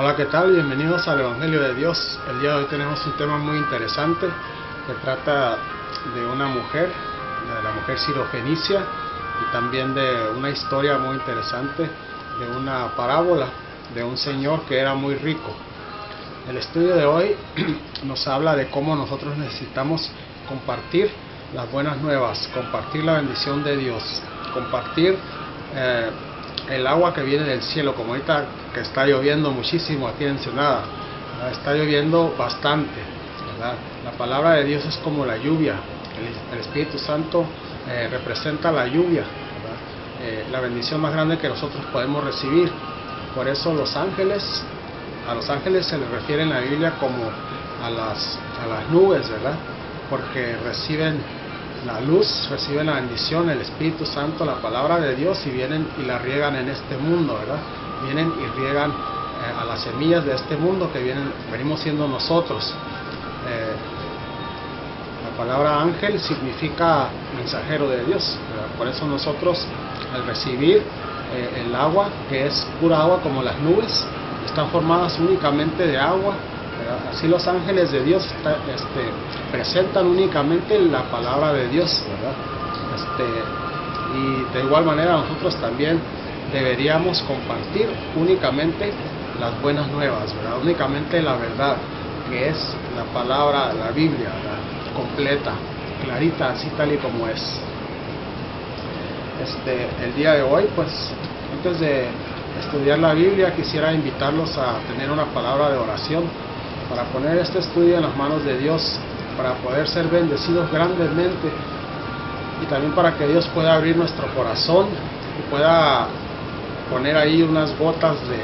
Hola, ¿qué tal? Bienvenidos al Evangelio de Dios. El día de hoy tenemos un tema muy interesante que trata de una mujer, de la mujer sirofenicia, y también de una historia muy interesante, de una parábola de un señor que era muy rico. El estudio de hoy nos habla de cómo nosotros necesitamos compartir las buenas nuevas, compartir la bendición de Dios, compartir el agua que viene del cielo, como ahorita que está lloviendo muchísimo aquí en Ensenada, ¿verdad? Está lloviendo bastante, ¿verdad? La palabra de Dios es como la lluvia, el Espíritu Santo representa la lluvia, ¿verdad? La bendición más grande que nosotros podemos recibir. Por eso a los ángeles se les refiere en la Biblia como a las nubes, ¿verdad? Porque reciben la luz, reciben la bendición, el Espíritu Santo, la palabra de Dios, y vienen y la riegan en este mundo, ¿verdad? Vienen y riegan a las semillas de este mundo que venimos siendo nosotros. La palabra ángel significa mensajero de Dios, ¿verdad? Por eso nosotros, al recibir el agua, que es pura agua como las nubes, están formadas únicamente de agua, ¿verdad? Así los ángeles de Dios presentan únicamente la palabra de Dios, ¿verdad? Y de igual manera nosotros también deberíamos compartir únicamente las buenas nuevas, ¿verdad? Únicamente la verdad, que es la palabra, la Biblia, ¿verdad? Completa, clarita, así tal y como es. El día de hoy, pues, antes de estudiar la Biblia, quisiera invitarlos a tener una palabra de oración para poner este estudio en las manos de Dios, para poder ser bendecidos grandemente, y también para que Dios pueda abrir nuestro corazón y pueda poner ahí unas gotas de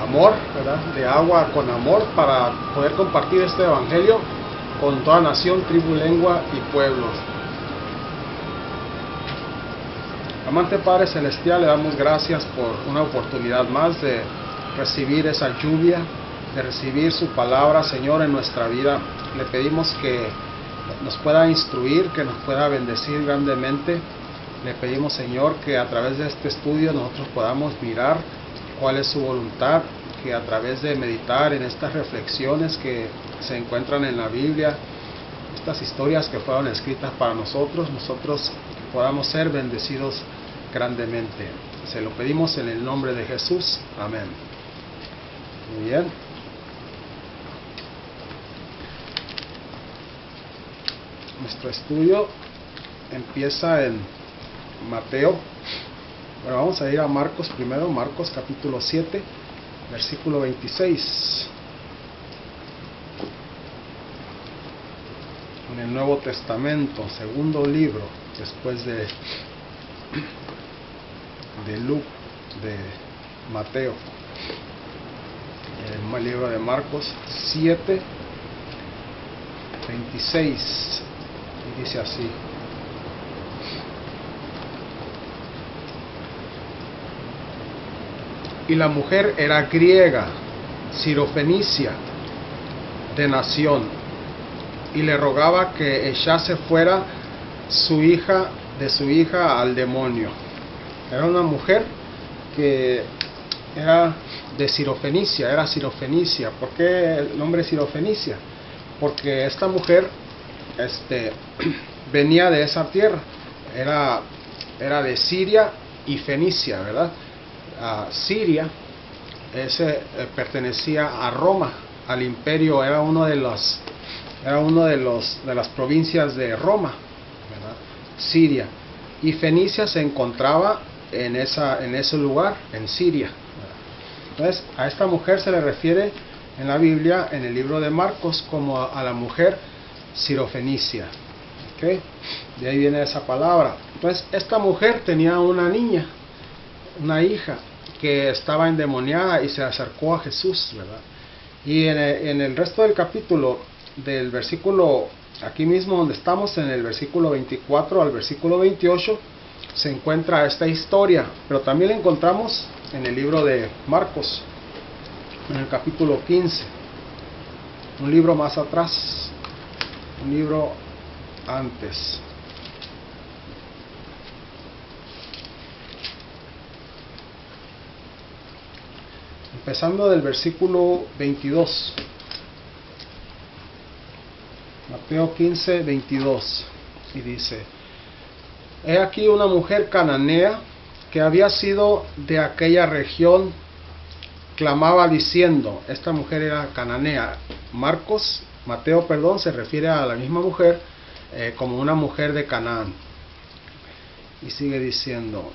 amor, ¿verdad? De agua con amor, para poder compartir este evangelio con toda nación, tribu, lengua y pueblos. Amante Padre Celestial, le damos gracias por una oportunidad más de recibir esa lluvia, de recibir su palabra, Señor, en nuestra vida. Le pedimos que nos pueda instruir, que nos pueda bendecir grandemente. Le pedimos, Señor, que a través de este estudio nosotros podamos mirar cuál es su voluntad, que a través de meditar en estas reflexiones que se encuentran en la Biblia, estas historias que fueron escritas para nosotros podamos ser bendecidos grandemente. Se lo pedimos en el nombre de Jesús. Amén. Muy bien. Nuestro estudio empieza en Mateo. Bueno, vamos a ir a Marcos primero, Marcos capítulo 7, versículo 26. En el Nuevo Testamento, segundo libro, después de Mateo. El libro de Marcos 7, 26, y dice así: y la mujer era griega, sirofenicia de nación, y le rogaba que echase fuera de su hija al demonio. Era una mujer que era de Sirofenicia, era sirofenicia. ¿Por qué el nombre Sirofenicia? Porque esta mujer venía de esa tierra, era de Siria y Fenicia, ¿verdad? Siria pertenecía a Roma, al imperio, era uno de las provincias de Roma, ¿verdad? Siria. Y Fenicia se encontraba en ese lugar, en Siria, ¿verdad? Entonces, a esta mujer se le refiere en la Biblia, en el libro de Marcos, como a la mujer sirofenicia. ¿Okay? De ahí viene esa palabra. Entonces, esta mujer tenía una niña, una hija, que estaba endemoniada y se acercó a Jesús, ¿verdad? Y en el resto del capítulo, del versículo, aquí mismo donde estamos, en el versículo 24 al versículo 28, se encuentra esta historia, pero también la encontramos en el libro de Marcos, en el capítulo 15, un libro más atrás, un libro antes. empezando del versículo 22. Mateo 15, 22. Y dice: He aquí una mujer cananea que había sido de aquella región, clamaba diciendo. Esta mujer era cananea. Mateo, se refiere a la misma mujer como una mujer de Canaán. Y sigue diciendo: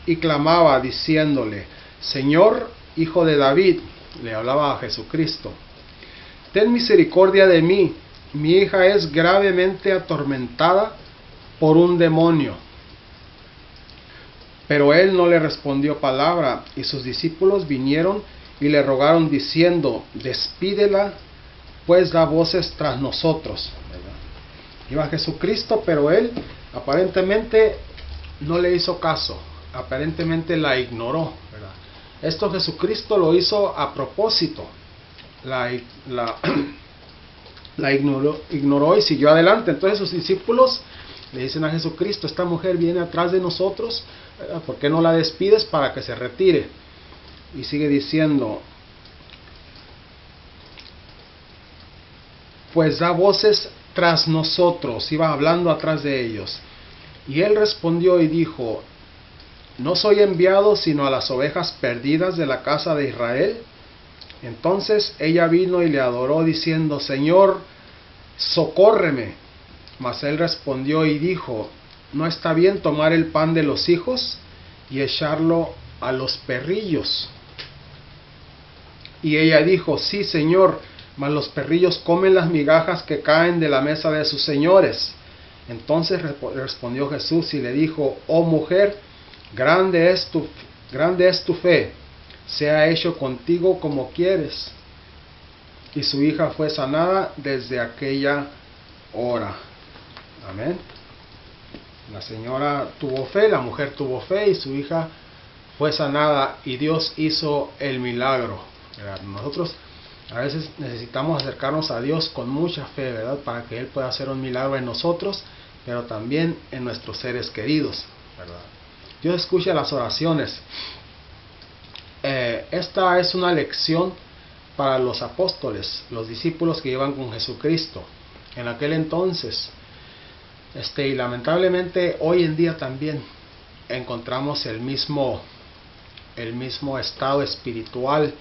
y clamaba diciéndole: Señor, Hijo de David, le hablaba a Jesucristo, ten misericordia de mí, mi hija es gravemente atormentada por un demonio. Pero él no le respondió palabra, y sus discípulos vinieron y le rogaron diciendo: despídela, pues da voces tras nosotros. Iba Jesucristo, pero él aparentemente no le hizo caso, aparentemente la ignoró, ¿verdad? Esto Jesucristo lo hizo a propósito, la ignoró y siguió adelante. Entonces sus discípulos le dicen a Jesucristo: esta mujer viene atrás de nosotros, ¿verdad? ¿Por qué no la despides para que se retire? Y sigue diciendo: pues da voces tras nosotros. Iba hablando atrás de ellos. Y él respondió y dijo: ¿no soy enviado sino a las ovejas perdidas de la casa de Israel? Entonces ella vino y le adoró diciendo: Señor, socórreme. Mas él respondió y dijo: ¿no está bien tomar el pan de los hijos y echarlo a los perrillos? Y ella dijo: sí, Señor, mas los perrillos comen las migajas que caen de la mesa de sus señores. Entonces respondió Jesús y le dijo: oh mujer, grande es tu fe, sea hecho contigo como quieres. Y su hija fue sanada desde aquella hora. Amén. La señora tuvo fe, la mujer tuvo fe y su hija fue sanada y Dios hizo el milagro, ¿verdad? Nosotros a veces necesitamos acercarnos a Dios con mucha fe, ¿verdad? Para que Él pueda hacer un milagro en nosotros, pero también en nuestros seres queridos, ¿verdad? Dios escucha las oraciones. Esta es una lección para los apóstoles, los discípulos que iban con Jesucristo en aquel entonces. Y lamentablemente hoy en día también encontramos el mismo estado espiritual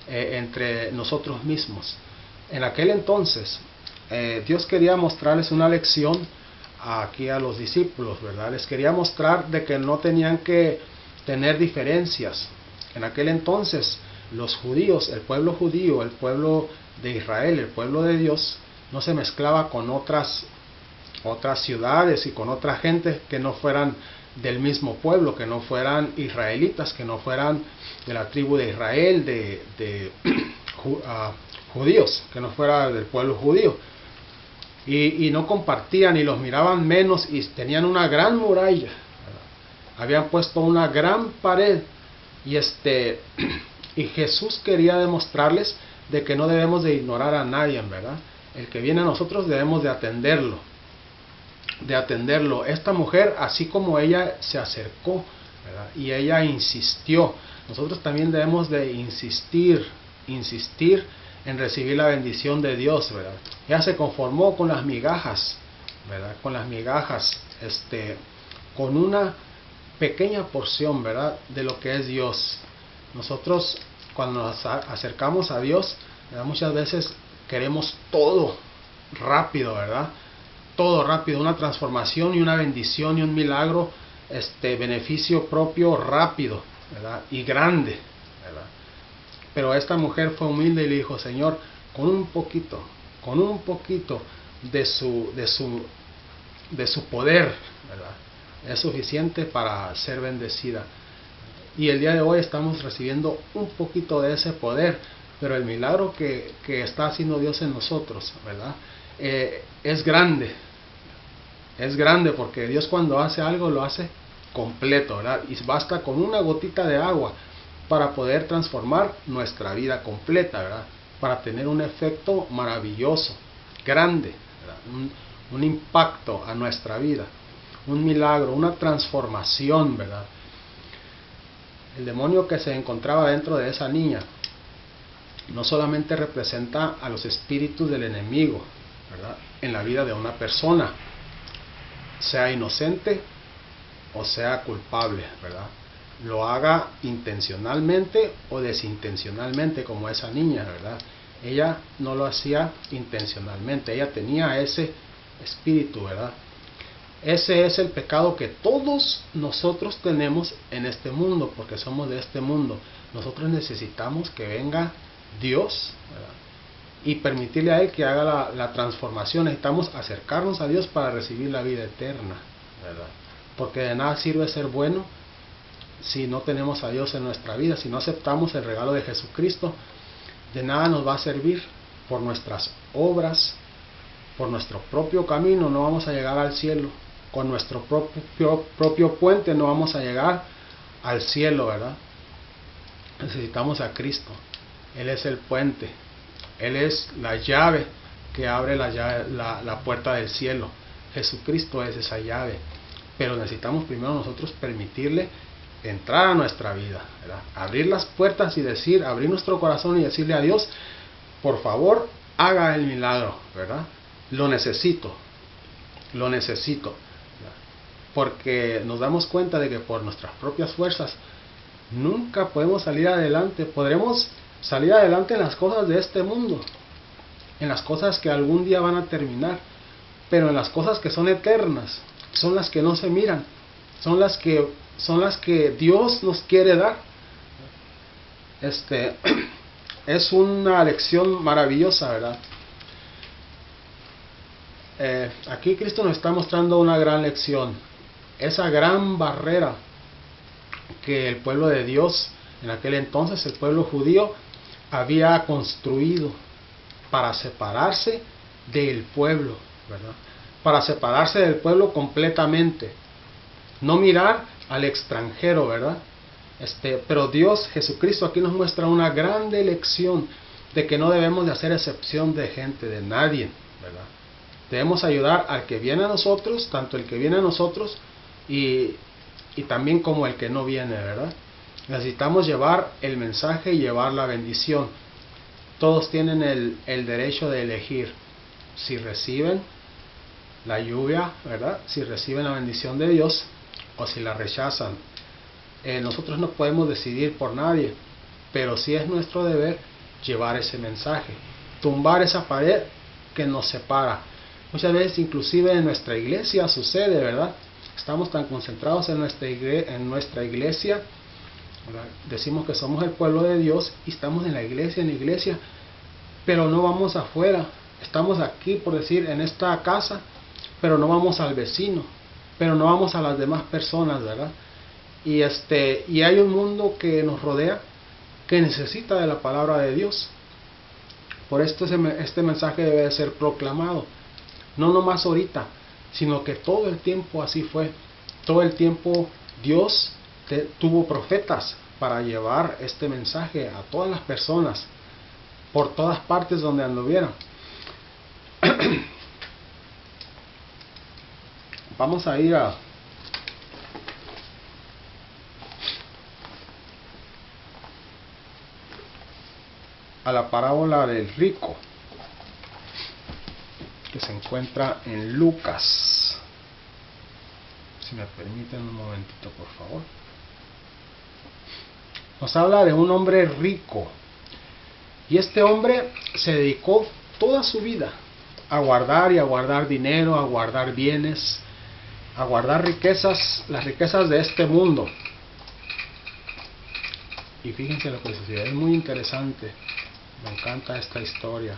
entre nosotros mismos. En aquel entonces Dios quería mostrarles una lección aquí a los discípulos, ¿verdad? Les quería mostrar de que no tenían que tener diferencias. En aquel entonces los judíos, el pueblo judío, el pueblo de Israel, el pueblo de Dios, no se mezclaba con otras ciudades y con otra gente que no fueran del mismo pueblo, que no fueran israelitas, que no fueran de la tribu de Israel, de judíos, que no fuera del pueblo judío. Y no compartían y los miraban menos y tenían una gran muralla, ¿verdad? Habían puesto una gran pared y Jesús quería demostrarles de que no debemos de ignorar a nadie, ¿verdad? El que viene a nosotros debemos de atenderlo. Esta mujer, así como ella se acercó, ¿verdad? Y ella insistió, nosotros también debemos de insistir en recibir la bendición de Dios, ¿verdad? Ella se conformó con las migajas, ¿verdad? Con las migajas, con una pequeña porción, ¿verdad? De lo que es Dios. Nosotros cuando nos acercamos a Dios, ¿verdad? Muchas veces queremos todo rápido, ¿verdad? Todo rápido, una transformación y una bendición y un milagro, beneficio propio rápido, ¿verdad? Y grande, ¿verdad? Pero esta mujer fue humilde y le dijo: Señor, con un poquito de su poder, ¿verdad? Es suficiente para ser bendecida. Y el día de hoy estamos recibiendo un poquito de ese poder, pero el milagro que está haciendo Dios en nosotros, ¿verdad? Es grande. Es grande porque Dios cuando hace algo lo hace completo, ¿verdad? Y basta con una gotita de agua para poder transformar nuestra vida completa, ¿verdad? Para tener un efecto maravilloso, grande, ¿verdad? Un impacto a nuestra vida, un milagro, una transformación, ¿verdad? El demonio que se encontraba dentro de esa niña no solamente representa a los espíritus del enemigo, ¿verdad?, en la vida de una persona, sea inocente o sea culpable, ¿verdad? Lo haga intencionalmente o desintencionalmente, como esa niña, ¿verdad? Ella no lo hacía intencionalmente, ella tenía ese espíritu, ¿verdad? Ese es el pecado que todos nosotros tenemos en este mundo, porque somos de este mundo. Nosotros necesitamos que venga Dios, ¿verdad?, y permitirle a Él que haga la transformación. Necesitamos acercarnos a Dios para recibir la vida eterna, ¿verdad? Porque de nada sirve ser bueno si no tenemos a Dios en nuestra vida, si no aceptamos el regalo de Jesucristo. De nada nos va a servir. Por nuestras obras, por nuestro propio camino no vamos a llegar al cielo. Con nuestro propio puente no vamos a llegar al cielo, ¿verdad? Necesitamos a Cristo. Él es el puente. Él es la llave que abre la puerta del cielo. Jesucristo es esa llave. Pero necesitamos primero nosotros permitirle entrar a nuestra vida, ¿verdad? Abrir las puertas y abrir nuestro corazón y decirle a Dios, por favor, haga el milagro, ¿verdad? Lo necesito, ¿verdad? Porque nos damos cuenta de que por nuestras propias fuerzas nunca podemos salir adelante. Podremos salir adelante en las cosas de este mundo, en las cosas que algún día van a terminar, pero en las cosas que son eternas, son las que no se miran, son las que Dios nos quiere dar. Es una lección maravillosa, ¿verdad? Aquí Cristo nos está mostrando una gran lección, esa gran barrera que el pueblo de Dios, en aquel entonces el pueblo judío, había construido para separarse del pueblo, ¿verdad? Para separarse del pueblo completamente, no mirar al extranjero, ¿verdad? Pero Dios, Jesucristo, aquí nos muestra una grande lección de que no debemos de hacer excepción de gente, de nadie, ¿verdad? Debemos ayudar al que viene a nosotros, tanto el que viene a nosotros y también como el que no viene, ¿verdad? Necesitamos llevar el mensaje y llevar la bendición. Todos tienen el derecho de elegir si reciben la lluvia, ¿verdad?, si reciben la bendición de Dios o si la rechazan. Nosotros no podemos decidir por nadie, pero sí es nuestro deber llevar ese mensaje, tumbar esa pared que nos separa. Muchas veces inclusive en nuestra iglesia sucede, ¿verdad? Estamos tan concentrados en nuestra iglesia, ¿verdad? Decimos que somos el pueblo de Dios y estamos en la iglesia, pero no vamos afuera. Estamos aquí, por decir, en esta casa, pero no vamos al vecino, pero no vamos a las demás personas, ¿verdad? Y hay un mundo que nos rodea que necesita de la palabra de Dios. Por esto este mensaje debe de ser proclamado, no nomás ahorita, sino que todo el tiempo así fue. Todo el tiempo Dios tuvo profetas para llevar este mensaje a todas las personas, por todas partes donde anduvieran. Vamos a ir a la parábola del rico, que se encuentra en Lucas. Si me permiten un momentito, por favor. Nos habla de un hombre rico, y este hombre se dedicó toda su vida a guardar y a guardar dinero, a guardar bienes, a guardar riquezas, las riquezas de este mundo. Y fíjense lo que sucede, es muy interesante, me encanta esta historia.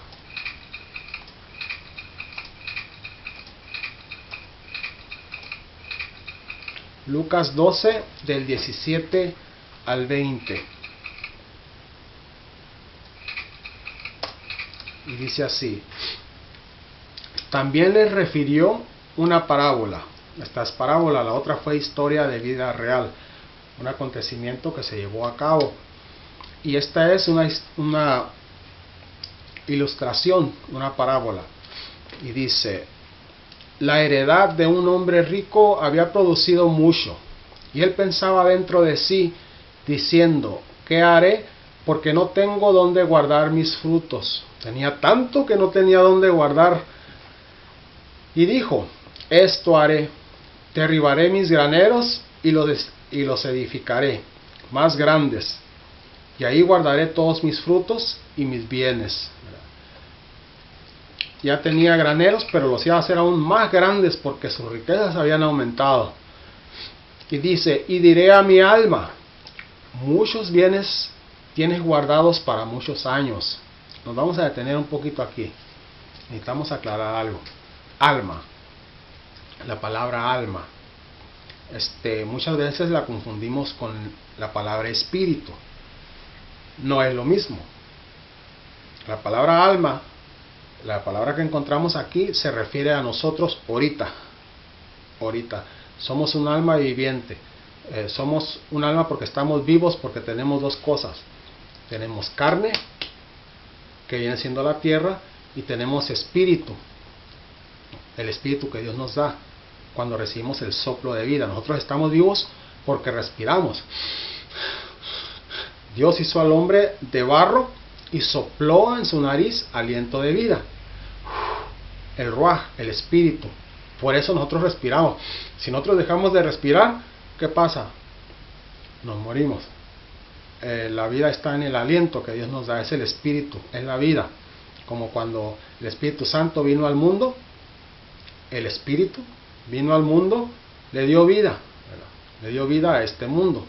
Lucas 12, del 17 al 20. Y dice así: también les refirió una parábola. Esta es parábola, la otra fue historia de vida real, un acontecimiento que se llevó a cabo. Y esta es una ilustración, una parábola. Y dice: la heredad de un hombre rico había producido mucho, y él pensaba dentro de sí: diciendo, ¿qué haré? Porque no tengo dónde guardar mis frutos. Tenía tanto que no tenía dónde guardar. Y dijo, esto haré, derribaré mis graneros y los edificaré, más grandes, y ahí guardaré todos mis frutos y mis bienes. Ya tenía graneros, pero los iba a hacer aún más grandes porque sus riquezas habían aumentado. Y dice, y diré a mi alma, muchos bienes tienes guardados para muchos años. Nos vamos a detener un poquito aquí. Necesitamos aclarar algo. Alma. La palabra alma. Muchas veces la confundimos con la palabra espíritu. No es lo mismo. La palabra alma, la palabra que encontramos aquí, se refiere a nosotros ahorita. Ahorita. Somos un alma viviente. Somos un alma porque estamos vivos, porque tenemos dos cosas. Tenemos carne, que viene siendo la tierra, y tenemos espíritu. El espíritu que Dios nos da cuando recibimos el soplo de vida. Nosotros estamos vivos porque respiramos. Dios hizo al hombre de barro y sopló en su nariz aliento de vida. El ruaj, el espíritu. Por eso nosotros respiramos. Si nosotros dejamos de respirar, ¿qué pasa? Nos morimos. La vida está en el aliento que Dios nos da. Es el espíritu, es la vida. Como cuando el Espíritu Santo vino al mundo, el espíritu vino al mundo, le dio vida, ¿verdad? Le dio vida a este mundo.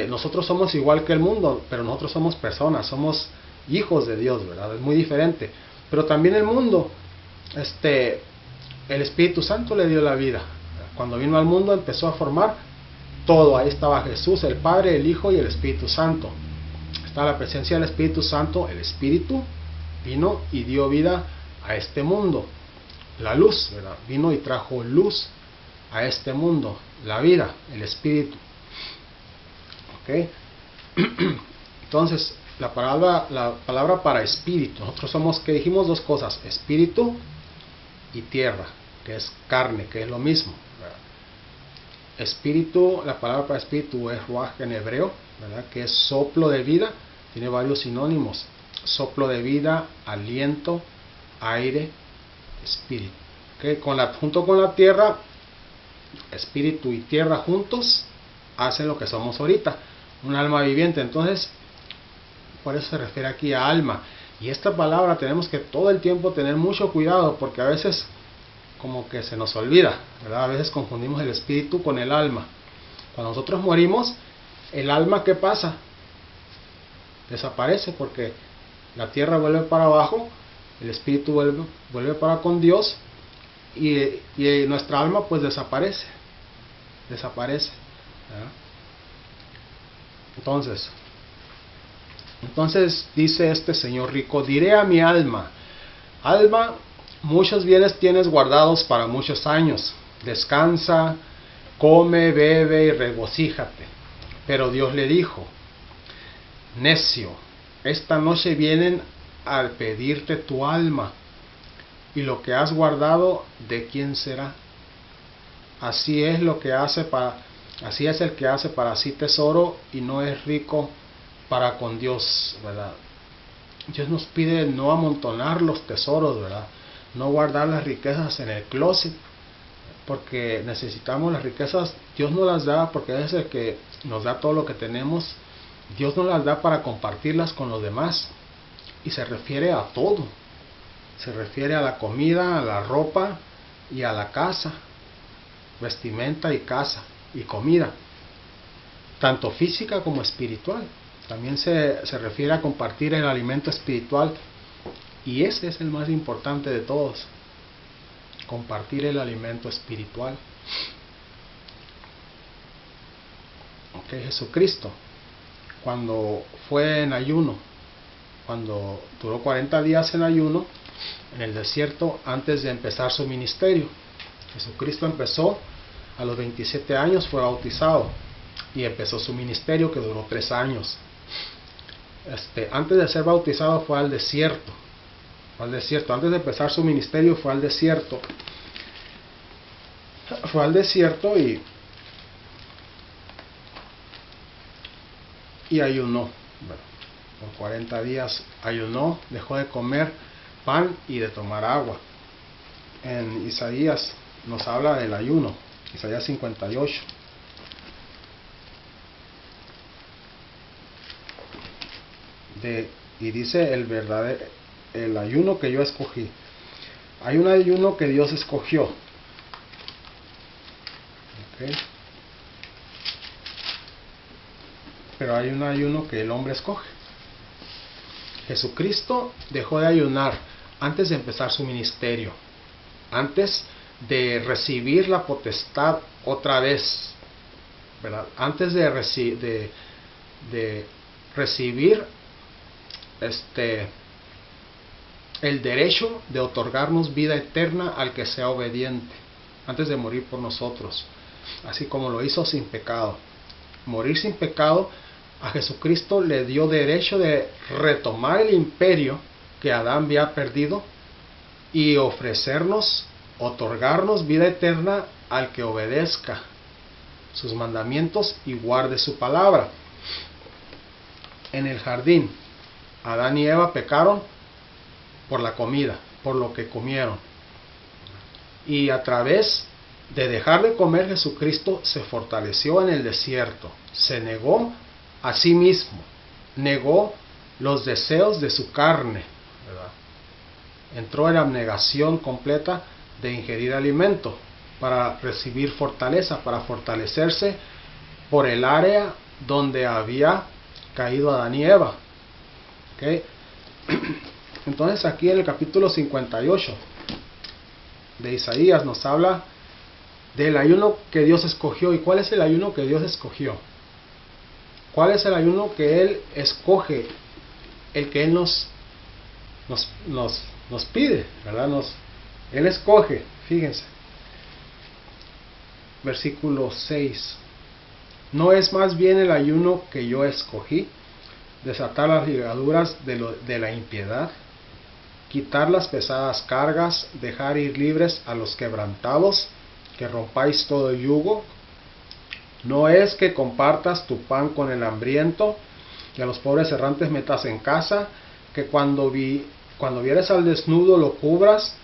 Nosotros somos igual que el mundo, pero nosotros somos personas, somos hijos de Dios, ¿verdad? Es muy diferente. Pero también el mundo, el Espíritu Santo le dio la vida. Cuando vino al mundo empezó a formar todo. Ahí estaba Jesús, el Padre, el Hijo y el Espíritu Santo. Está la presencia del Espíritu Santo. El Espíritu vino y dio vida a este mundo. La luz, ¿verdad? Vino y trajo luz a este mundo. La vida, el Espíritu. ¿Ok? Entonces, la palabra para espíritu. Nosotros somos, que dijimos dos cosas. Espíritu y tierra, que es carne, que es lo mismo, ¿verdad? Espíritu, la palabra para espíritu es ruaj en hebreo, ¿verdad? Que es soplo de vida. Tiene varios sinónimos. Soplo de vida, aliento, aire, espíritu. ¿Okay? Junto con la tierra, espíritu y tierra juntos hacen lo que somos ahorita, un alma viviente. Entonces, por eso se refiere aquí a alma. Y esta palabra tenemos que todo el tiempo tener mucho cuidado, porque a veces como que se nos olvida, ¿verdad? A veces confundimos el espíritu con el alma. Cuando nosotros morimos, el alma, ¿qué pasa? Desaparece, porque la tierra vuelve para abajo, el espíritu vuelve para con Dios, y nuestra alma pues desaparece, ¿verdad? Entonces dice este señor rico, diré a mi alma, alma, muchos bienes tienes guardados para muchos años, descansa, come, bebe y regocíjate. Pero Dios le dijo, necio, esta noche vienen a pedirte tu alma, y lo que has guardado, ¿de quién será? Así es el que hace para sí tesoro y no es rico para con Dios, ¿verdad? Dios nos pide no amontonar los tesoros, ¿verdad? No guardar las riquezas en el closet, porque necesitamos las riquezas. Dios nos las da porque es el que nos da todo lo que tenemos. Dios nos las da para compartirlas con los demás, y se refiere a todo. Se refiere a la comida, a la ropa y a la casa, vestimenta y casa y comida, tanto física como espiritual. También se refiere a compartir el alimento espiritual, y ese es el más importante de todos, compartir el alimento espiritual. Okay, Jesucristo, cuando fue en ayuno, cuando duró 40 días en ayuno en el desierto antes de empezar su ministerio. Jesucristo empezó a los 27 años, fue bautizado y empezó su ministerio, que duró 3 años. Antes de ser bautizado fue al desierto. Antes de empezar su ministerio fue al desierto. y ayunó. Bueno, por 40 días ayunó, dejó de comer pan y de tomar agua. En Isaías nos habla del ayuno, Isaías 58. Y dice el ayuno que yo escogí. Hay un ayuno que Dios escogió. ¿Okay? Pero hay un ayuno que el hombre escoge. Jesucristo dejó de ayunar antes de empezar su ministerio, antes de recibir la potestad otra vez, ¿verdad? Antes de recibir el derecho de otorgarnos vida eterna al que sea obediente, antes de morir por nosotros, así como lo hizo sin pecado. Morir sin pecado a Jesucristo le dio derecho de retomar el imperio que Adán había perdido y ofrecernos, otorgarnos vida eterna al que obedezca sus mandamientos y guarde su palabra. En el jardín, Adán y Eva pecaron por la comida, por lo que comieron. Y a través de dejar de comer, Jesucristo se fortaleció en el desierto, se negó a sí mismo, negó los deseos de su carne, ¿verdad? Entró en abnegación completa de ingerir alimento para recibir fortaleza, para fortalecerse por el área donde había caído Adán y Eva. ¿Okay? Entonces aquí en el capítulo 58 de Isaías nos habla del ayuno que Dios escogió. ¿Y cuál es el ayuno que Dios escogió? ¿Cuál es el ayuno que Él escoge? El que Él nos pide, ¿verdad? Él escoge, fíjense. Versículo 6. ¿No es más bien el ayuno que yo escogí? Desatar las ligaduras de la impiedad, quitar las pesadas cargas, dejar ir libres a los quebrantados, que rompáis todo el yugo. No es que compartas tu pan con el hambriento, y a los pobres errantes metas en casa, que cuando vieres al desnudo lo cubras,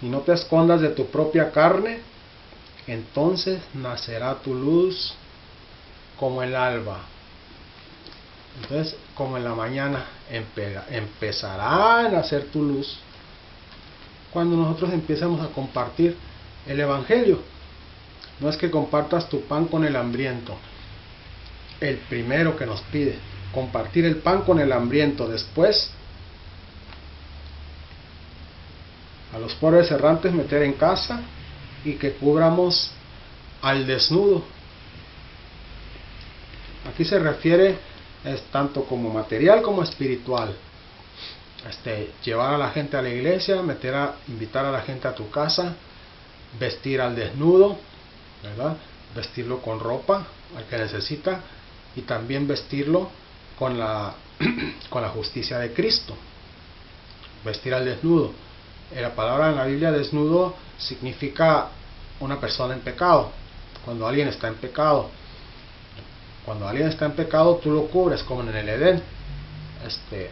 y no te escondas de tu propia carne. Entonces nacerá tu luz como el alba. Entonces, como en la mañana empezará a nacer tu luz cuando nosotros empecemos a compartir el Evangelio. No es que compartas tu pan con el hambriento. El primero que nos pide, compartir el pan con el hambriento. Después, a los pobres errantes meter en casa y que cubramos al desnudo. Aquí se refiere tanto como material como espiritual. Llevar a la gente a la iglesia, invitar a la gente a tu casa, vestir al desnudo, ¿verdad? Vestirlo con ropa al que necesita, y también vestirlo con la justicia de Cristo. Vestir al desnudo. La palabra en la Biblia desnudo significa una persona en pecado. Cuando alguien está en pecado, tú lo cubres, como en el Edén.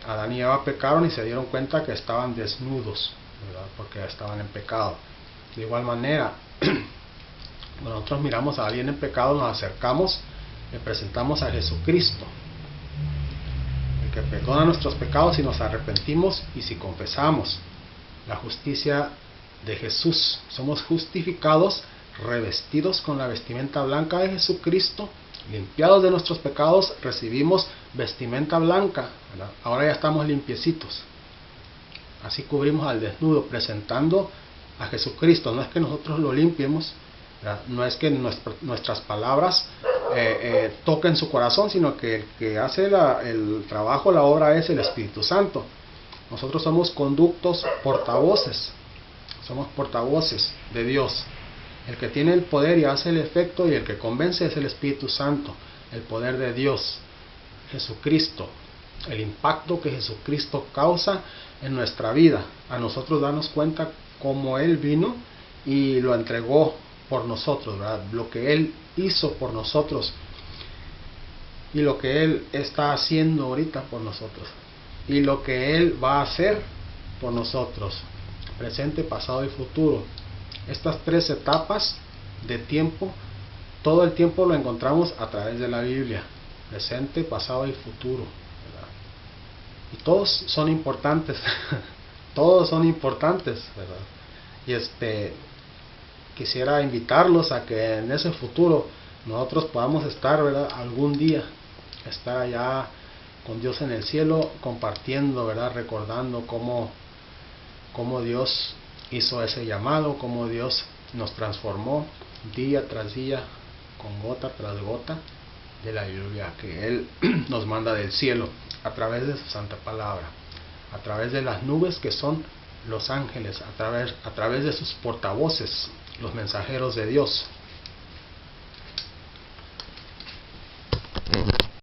Adán y Eva pecaron y se dieron cuenta que estaban desnudos, ¿verdad? Porque estaban en pecado. De igual manera, cuando nosotros miramos a alguien en pecado, nos acercamos, le presentamos a Jesucristo, el que perdona nuestros pecados si nos arrepentimos y si confesamos la justicia de Jesús. Somos justificados, revestidos con la vestimenta blanca de Jesucristo, limpiados de nuestros pecados, recibimos vestimenta blanca, ¿verdad? Ahora ya estamos limpiecitos. Así cubrimos al desnudo, presentando a Jesucristo. No es que nosotros lo limpiemos, ¿verdad? No es que nuestras palabras toquen su corazón, sino que el que hace el trabajo, la obra, es el Espíritu Santo. Nosotros somos conductos, portavoces. Somos portavoces de Dios. El que tiene el poder y hace el efecto, y el que convence, es el Espíritu Santo, el poder de Dios, Jesucristo, el impacto que Jesucristo causa en nuestra vida. A nosotros darnos cuenta cómo Él vino y lo entregó por nosotros, ¿verdad? Lo que Él hizo por nosotros. y lo que Él está haciendo ahorita por nosotros, y lo que Él va a hacer por nosotros, presente, pasado y futuro. Estas tres etapas de tiempo, todo el tiempo lo encontramos a través de la Biblia, presente, pasado y futuro, ¿verdad? Y todos son importantes, todos son importantes, ¿verdad? Y quisiera invitarlos a que en ese futuro nosotros podamos estar, ¿verdad?, algún día, estar allá con Dios en el cielo, compartiendo, ¿verdad?, recordando cómo Dios hizo ese llamado, cómo Dios nos transformó día tras día, con gota tras gota de la lluvia que Él nos manda del cielo, a través de su santa palabra, a través de las nubes que son los ángeles, a través de sus portavoces, los mensajeros de Dios.